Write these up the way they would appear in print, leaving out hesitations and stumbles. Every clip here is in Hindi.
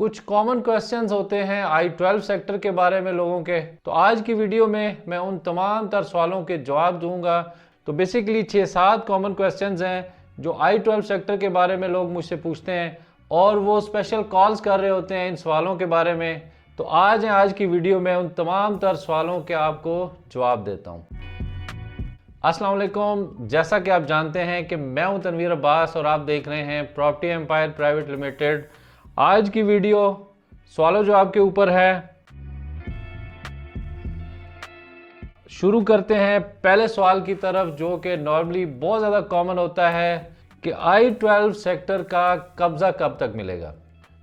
कुछ कॉमन क्वेश्चंस होते हैं I-12 सेक्टर के बारे में लोगों के। तो आज की वीडियो में मैं उन तमाम तर सवालों के जवाब दूंगा। तो बेसिकली 6-7 कॉमन क्वेश्चंस हैं जो I-12 सेक्टर के बारे में लोग मुझसे पूछते हैं और वो स्पेशल कॉल्स कर रहे होते हैं इन सवालों के बारे में। तो आज की वीडियो में उन तमाम तर सवालों के आपको जवाब देता हूँ। अस्सलाम वालेकुम, जैसा कि आप जानते हैं कि मैं हूं तनवीर अब्बास और आप देख रहे हैं प्रॉपर्टी एम्पायर प्राइवेट लिमिटेड। आज की वीडियो सवालों जवाब के ऊपर है। शुरू करते हैं पहले सवाल की तरफ, जो कि नॉर्मली बहुत ज़्यादा कॉमन होता है कि I-12 सेक्टर का कब्ज़ा कब तक मिलेगा।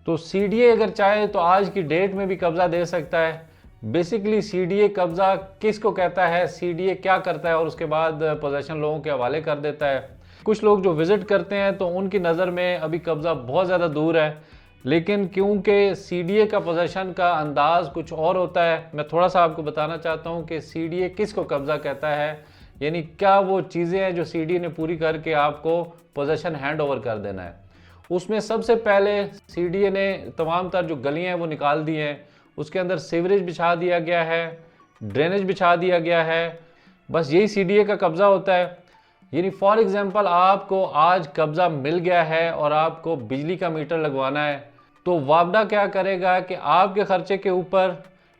तो CDA अगर चाहे तो आज की डेट में भी कब्ज़ा दे सकता है। बेसिकली CDA कब्ज़ा किसको कहता है, CDA क्या करता है और उसके बाद पोजेशन लोगों के हवाले कर देता है। कुछ लोग जो विज़िट करते हैं तो उनकी नज़र में अभी कब्ज़ा बहुत ज़्यादा दूर है, लेकिन क्योंकि CDA का पोजेशन का अंदाज़ कुछ और होता है, मैं थोड़ा सा आपको बताना चाहता हूँ कि CDA किसको कब्ज़ा कहता है, यानी क्या वो चीज़ें हैं जो CDA ने पूरी करके आपको पोजेशन हैंड ओवर कर देना है। उसमें सबसे पहले CDA ने तमाम तर जो गलियाँ हैं वो निकाल दी हैं, उसके अंदर सीवरेज बिछा दिया गया है, ड्रेनेज बिछा दिया गया है। बस यही CDA का कब्ज़ा होता है। यानी फॉर एग्जांपल आपको आज कब्ज़ा मिल गया है और आपको बिजली का मीटर लगवाना है, तो वापडा क्या करेगा कि आपके खर्चे के ऊपर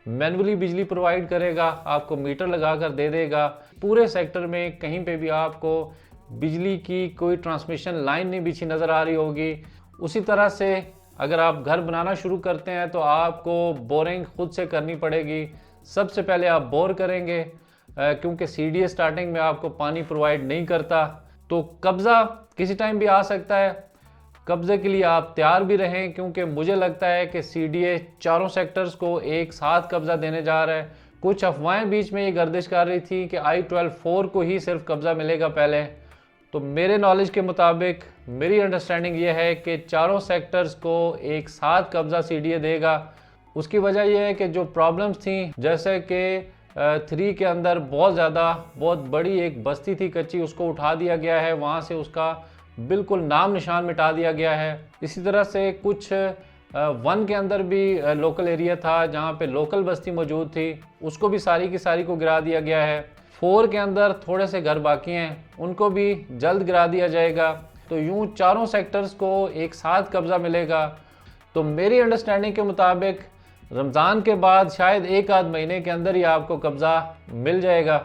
मैनुअली बिजली प्रोवाइड करेगा, आपको मीटर लगा कर दे देगा। पूरे सेक्टर में कहीं पे भी आपको बिजली की कोई ट्रांसमिशन लाइन नहीं बिछी नज़र आ रही होगी। उसी तरह से अगर आप घर बनाना शुरू करते हैं तो आपको बोरिंग खुद से करनी पड़ेगी। सबसे पहले आप बोर करेंगे क्योंकि CDA स्टार्टिंग में आपको पानी प्रोवाइड नहीं करता। तो कब्ज़ा किसी टाइम भी आ सकता है। कब्ज़े के लिए आप तैयार भी रहें, क्योंकि मुझे लगता है कि CDA चारों सेक्टर्स को एक साथ कब्ज़ा देने जा रहा है। कुछ अफवाहें बीच में ये गर्दिश कर रही थी कि I-12 को ही सिर्फ कब्ज़ा मिलेगा पहले। तो मेरे नॉलेज के मुताबिक मेरी अंडरस्टैंडिंग ये है कि चारों सेक्टर्स को एक साथ कब्ज़ा CDA देगा। उसकी वजह यह है कि जो प्रॉब्लम्स थी, जैसे कि 3 के अंदर बहुत बड़ी एक बस्ती थी कच्ची, उसको उठा दिया गया है, वहाँ से उसका बिल्कुल नाम निशान मिटा दिया गया है। इसी तरह से कुछ 1 के अंदर भी लोकल एरिया था जहाँ पे लोकल बस्ती मौजूद थी, उसको भी सारी की सारी को गिरा दिया गया है। 4 के अंदर थोड़े से घर बाकी हैं, उनको भी जल्द गिरा दिया जाएगा। तो यूँ चारों सेक्टर्स को एक साथ कब्ज़ा मिलेगा। तो मेरी अंडरस्टैंडिंग के मुताबिक रमज़ान के बाद शायद 1 आध महीने के अंदर ही आपको कब्ज़ा मिल जाएगा।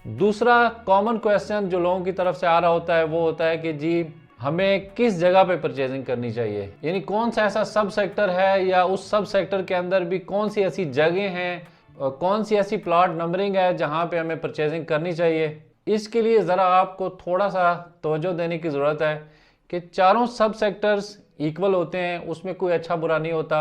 दूसरा कॉमन क्वेश्चन जो लोगों की तरफ से आ रहा होता है वो होता है कि जी हमें किस जगह पे परचेजिंग करनी चाहिए, यानी कौन सा ऐसा सब सेक्टर है या उस सब सेक्टर के अंदर भी कौन सी ऐसी जगह हैं, कौन सी ऐसी प्लॉट नंबरिंग है जहाँ पे हमें परचेजिंग करनी चाहिए। इसके लिए ज़रा आपको थोड़ा सा तवज्जो देने की ज़रूरत है कि चारों सब सेक्टर्स इक्वल होते हैं, उसमें कोई अच्छा बुरा नहीं होता।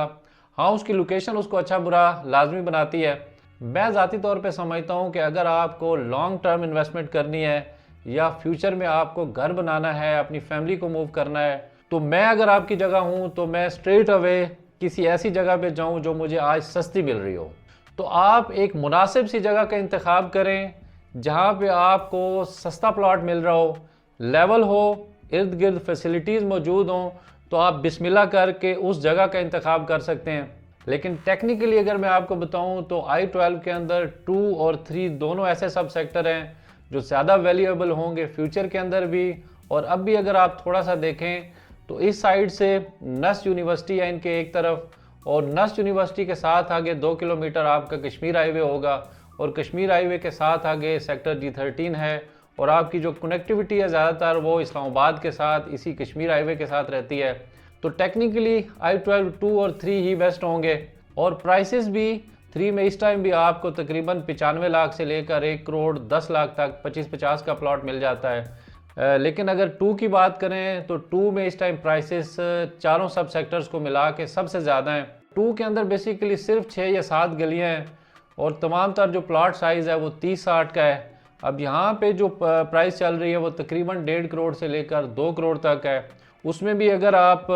हाँ, उसकी लोकेशन उसको अच्छा बुरा लाजमी बनाती है। मैं ज़ाती तौर पे समझता हूँ कि अगर आपको लॉन्ग टर्म इन्वेस्टमेंट करनी है या फ्यूचर में आपको घर बनाना है, अपनी फैमिली को मूव करना है, तो मैं अगर आपकी जगह हूँ तो मैं स्ट्रेट अवे किसी ऐसी जगह पे जाऊँ जो मुझे आज सस्ती मिल रही हो। तो आप एक मुनासिब सी जगह का इंतखाब करें जहाँ पे आपको सस्ता प्लॉट मिल रहा हो, लेवल हो, इर्द गिर्द फैसिलिटीज़ मौजूद हों, तो आप बिस्मिल्लाह करके उस जगह का इंतखाब कर सकते हैं। लेकिन टेक्निकली अगर मैं आपको बताऊं तो I-12 के अंदर 2 और 3 दोनों ऐसे सब सेक्टर हैं जो ज़्यादा वैल्यूएबल होंगे फ्यूचर के अंदर भी। और अब भी अगर आप थोड़ा सा देखें तो इस साइड से नस्ट यूनिवर्सिटी है इनके एक तरफ, और नस्ट यूनिवर्सिटी के साथ आगे 2 किलोमीटर आपका कश्मीर हाईवे होगा, और कश्मीर हाईवे के साथ आगे सेक्टर G13 है, और आपकी जो कनेक्टिविटी है ज़्यादातर वो इस्लामाबाद के साथ इसी कश्मीर हाईवे के साथ रहती है। तो टेक्निकली I-12 2 और 3 ही बेस्ट होंगे। और प्राइसेस भी 3 में इस टाइम भी आपको तकरीबन 95 लाख से लेकर 1 करोड़ 10 लाख तक 25-50 का प्लॉट मिल जाता है। लेकिन अगर 2 की बात करें तो 2 में इस टाइम प्राइसेस चारों सब सेक्टर्स को मिला के सबसे ज़्यादा हैं। 2 के अंदर बेसिकली सिर्फ 6 या 7 गलियाँ हैं और तमाम तर जो प्लॉट साइज़ है वो 30-60 का है। अब यहाँ पे जो प्राइस चल रही है वो तकरीबन 1.5 करोड़ से लेकर 2 करोड़ तक है। उसमें भी अगर आप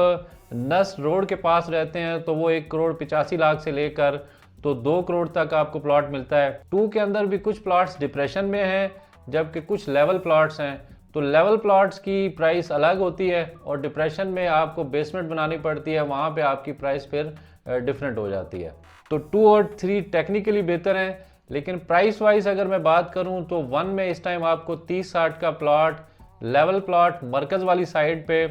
नस रोड के पास रहते हैं तो वो 1 करोड़ 85 लाख से लेकर तो 2 करोड़ तक आपको प्लॉट मिलता है। 2 के अंदर भी कुछ प्लॉट्स डिप्रेशन में हैं जबकि कुछ लेवल प्लॉट्स हैं। तो लेवल प्लॉट्स की प्राइस अलग होती है और डिप्रेशन में आपको बेसमेंट बनानी पड़ती है, वहाँ पे आपकी प्राइस फिर डिफरेंट हो जाती है। तो 2 और 3 टेक्निकली बेहतर हैं, लेकिन प्राइस वाइज अगर मैं बात करूं तो 1 में इस टाइम आपको 30-60 का प्लॉट, लेवल प्लॉट मरकज़ वाली साइड पे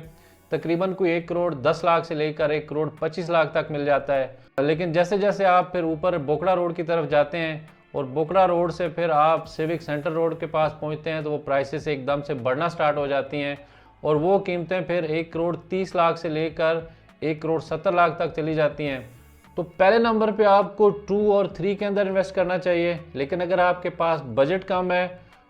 तकरीबन कोई 1 करोड़ 10 लाख से लेकर 1 करोड़ 25 लाख तक मिल जाता है। लेकिन जैसे जैसे आप फिर ऊपर बोकड़ा रोड की तरफ जाते हैं और बोकड़ा रोड से फिर आप सिविक सेंटर रोड के पास पहुंचते हैं तो वो प्राइसेस एकदम से बढ़ना स्टार्ट हो जाती हैं और वो कीमतें फिर 1 करोड़ 30 लाख से लेकर 1 करोड़ 70 लाख तक चली जाती हैं। तो पहले नंबर पे आपको 2 और 3 के अंदर इन्वेस्ट करना चाहिए, लेकिन अगर आपके पास बजट कम है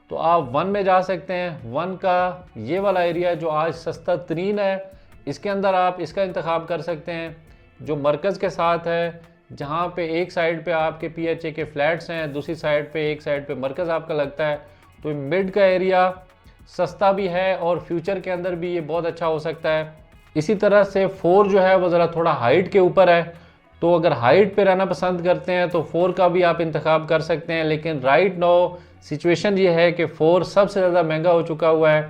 तो आप 1 में जा सकते हैं। 1 का ये वाला एरिया जो आज सस्ता तरीन है, इसके अंदर आप इसका इंतखाब कर सकते हैं, जो मरकज़ के साथ है, जहाँ पे एक साइड पे आपके PHA के फ्लैट्स हैं, दूसरी साइड पे एक साइड पे मरकज़ आपका लगता है। तो मिड का एरिया सस्ता भी है और फ्यूचर के अंदर भी ये बहुत अच्छा हो सकता है। इसी तरह से 4 जो है वो ज़रा थोड़ा हाइट के ऊपर है, तो अगर हाइट पे रहना पसंद करते हैं तो 4 का भी आप इंतखाब कर सकते हैं। लेकिन राइट नाउ सिचुएशन ये है कि 4 सबसे ज़्यादा महंगा हो चुका हुआ है,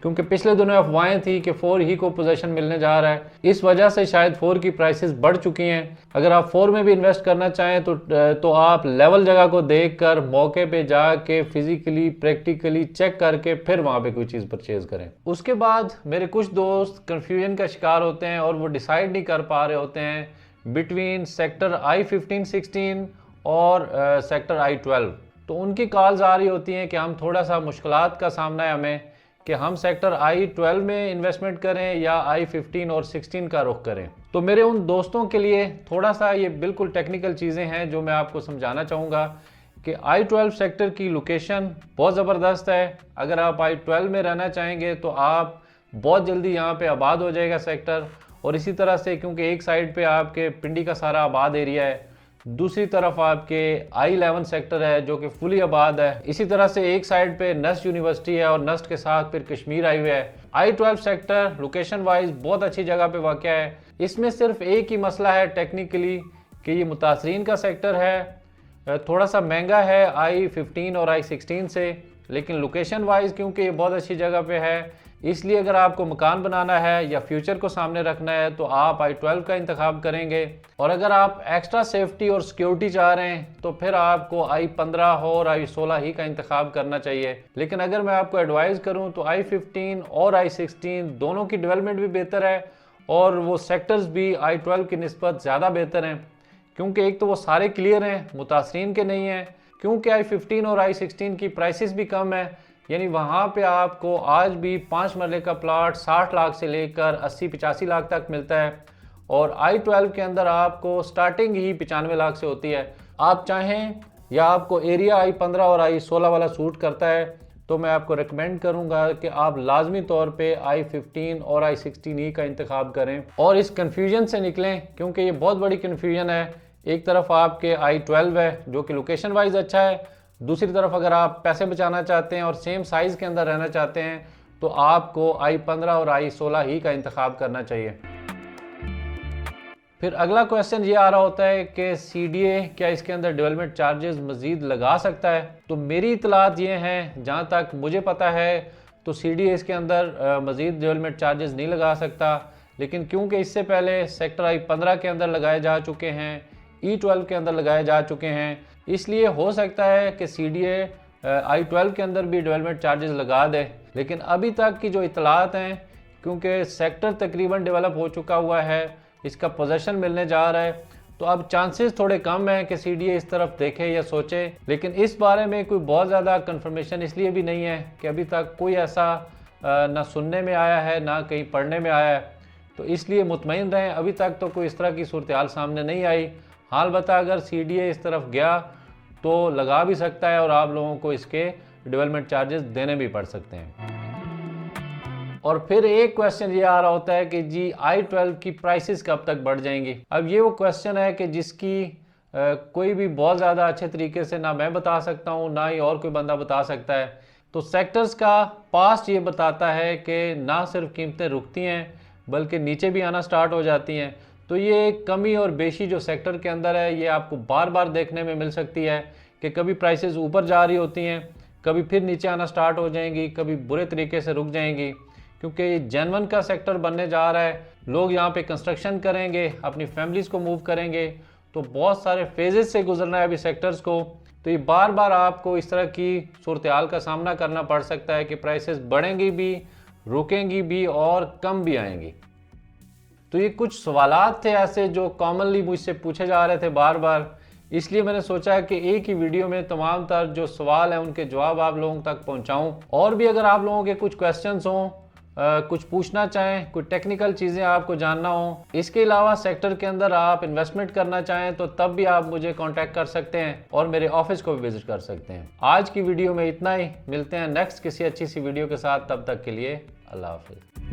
क्योंकि पिछले दिनों अफवाहें थी कि 4 ही को पोजीशन मिलने जा रहा है। इस वजह से शायद 4 की प्राइसेस बढ़ चुकी हैं। अगर आप 4 में भी इन्वेस्ट करना चाहें तो आप लेवल जगह को देखकर मौके पे जाके फिजिकली प्रैक्टिकली चेक करके फिर वहाँ पे कोई चीज़ परचेज करें। उसके बाद मेरे कुछ दोस्त कन्फ्यूजन का शिकार होते हैं और वो डिसाइड नहीं कर पा रहे होते हैं बिटवीन सेक्टर I-15-16 और सेक्टर I-12। तो उनकी कॉल्स आ रही होती हैं कि हम थोड़ा सा मुश्किलात का सामना है हमें कि हम सेक्टर I-12 में इन्वेस्टमेंट करें या I-15 और 16 का रुख करें। तो मेरे उन दोस्तों के लिए थोड़ा सा ये बिल्कुल टेक्निकल चीज़ें हैं जो मैं आपको समझाना चाहूँगा कि I-12 सेक्टर की लोकेशन बहुत ज़बरदस्त है। अगर आप I-12 में रहना चाहेंगे तो आप बहुत जल्दी यहाँ पे आबाद हो जाएगा सेक्टर। और इसी तरह से क्योंकि एक साइड पे आपके पिंडी का सारा आबाद एरिया है, दूसरी तरफ आपके I-11 सेक्टर है जो कि फुली आबाद है। इसी तरह से एक साइड पे नस्ट यूनिवर्सिटी है और नस्ट के साथ फिर कश्मीर हाईवे है। I-12 सेक्टर लोकेशन वाइज बहुत अच्छी जगह पे वाक़या है। इसमें सिर्फ एक ही मसला है टेक्निकली कि ये मुतासरीन का सेक्टर है, थोड़ा सा महंगा है I-15 और I-16 से, लेकिन लोकेशन वाइज क्योंकि ये बहुत अच्छी जगह पे है, इसलिए अगर आपको मकान बनाना है या फ्यूचर को सामने रखना है तो आप I-12 का इंतखाब करेंगे। और अगर आप एक्स्ट्रा सेफ्टी और सिक्योरिटी चाह रहे हैं तो फिर आपको I-15 और I-16 ही का इंतखाब करना चाहिए। लेकिन अगर मैं आपको एडवाइस करूं तो I-15 और I-16 दोनों की डेवलपमेंट भी बेहतर है और वो सेक्टर्स भी I-12 की निस्बत ज़्यादा बेहतर हैं, क्योंकि एक तो वो सारे क्लियर हैं, मुतासरीन के नहीं हैं, क्योंकि I-15 और I-16 की प्राइसेस भी कम है। यानी वहाँ पे आपको आज भी 5 मरले का प्लाट 60 लाख से लेकर 80-85 लाख तक मिलता है और I-12 के अंदर आपको स्टार्टिंग ही 95 लाख से होती है। आप चाहें या आपको एरिया I-15 और I-16 वाला सूट करता है तो मैं आपको रिकमेंड करूंगा कि आप लाजमी तौर पे I-15 और I-16 ही का इंतखाब करें और इस कन्फ्यूजन से निकलें, क्योंकि ये बहुत बड़ी कन्फ्यूजन है। एक तरफ आपके I-12 है जो कि लोकेशन वाइज अच्छा है, दूसरी तरफ अगर आप पैसे बचाना चाहते हैं और सेम साइज़ के अंदर रहना चाहते हैं तो आपको I-15 और I-16 ही का इंतखाब करना चाहिए। फिर अगला क्वेश्चन ये आ रहा होता है कि CDA क्या इसके अंदर डेवलपमेंट चार्जेस मज़ीद लगा सकता है? तो मेरी इतलात ये हैं, जहाँ तक मुझे पता है तो CDA इसके अंदर मज़ीद डेवलपमेंट चार्जेस नहीं लगा सकता, लेकिन क्योंकि इससे पहले सेक्टर I-15 के अंदर लगाए जा चुके हैं, E-12 के अंदर लगाए जा चुके हैं, इसलिए हो सकता है कि CDA I-12 के अंदर भी डेवलपमेंट चार्जेस लगा दे। लेकिन अभी तक की जो इतलात हैं, क्योंकि सेक्टर तकरीबन डेवलप हो चुका हुआ है, इसका पोजीशन मिलने जा रहा है, तो अब चांसेस थोड़े कम हैं कि CDA इस तरफ देखे या सोचे। लेकिन इस बारे में कोई बहुत ज़्यादा कंफर्मेशन इसलिए भी नहीं है कि अभी तक कोई ऐसा ना सुनने में आया है ना कहीं पढ़ने में आया है, तो इसलिए मुतमईन रहें, अभी तक तो कोई इस तरह की सूरत हाल सामने नहीं आई। हाल बता अगर CDA इस तरफ गया तो लगा भी सकता है और आप लोगों को इसके डेवलपमेंट चार्जेस देने भी पड़ सकते हैं। और फिर एक क्वेश्चन ये आ रहा होता है कि जी I-12 की प्राइसेस कब तक बढ़ जाएंगी? अब ये वो क्वेश्चन है कि जिसकी कोई भी बहुत ज़्यादा अच्छे तरीके से ना मैं बता सकता हूँ ना ही और कोई बंदा बता सकता है। तो सेक्टर्स का पास्ट ये बताता है कि ना सिर्फ कीमतें रुकती हैं बल्कि नीचे भी आना स्टार्ट हो जाती हैं। तो ये कमी और बेशी जो सेक्टर के अंदर है ये आपको बार बार देखने में मिल सकती है कि कभी प्राइसेस ऊपर जा रही होती हैं, कभी फिर नीचे आना स्टार्ट हो जाएंगी, कभी बुरे तरीके से रुक जाएंगी, क्योंकि ये जेन्युइन का सेक्टर बनने जा रहा है। लोग यहाँ पे कंस्ट्रक्शन करेंगे, अपनी फैमिलीज़ को मूव करेंगे, तो बहुत सारे फेजेस से गुजरना है अभी सेक्टर्स को। तो ये बार बार आपको इस तरह की सूरत हाल का सामना करना पड़ सकता है कि प्राइसेस बढ़ेंगी भी, रुकेंगी भी और कम भी आएंगी। तो ये कुछ सवालात थे ऐसे जो कॉमनली मुझसे पूछे जा रहे थे बार बार, इसलिए मैंने सोचा कि एक ही वीडियो में तमाम तर जो सवाल हैं उनके जवाब आप लोगों तक पहुंचाऊं। और भी अगर आप लोगों के कुछ क्वेश्चंस हों, कुछ पूछना चाहें, कुछ टेक्निकल चीज़ें आपको जानना हो, इसके अलावा सेक्टर के अंदर आप इन्वेस्टमेंट करना चाहें तो तब भी आप मुझे कांटेक्ट कर सकते हैं और मेरे ऑफिस को भी विजिट कर सकते हैं। आज की वीडियो में इतना ही, मिलते हैं नेक्स्ट किसी अच्छी सी वीडियो के साथ, तब तक के लिए अल्लाह हाफिज़।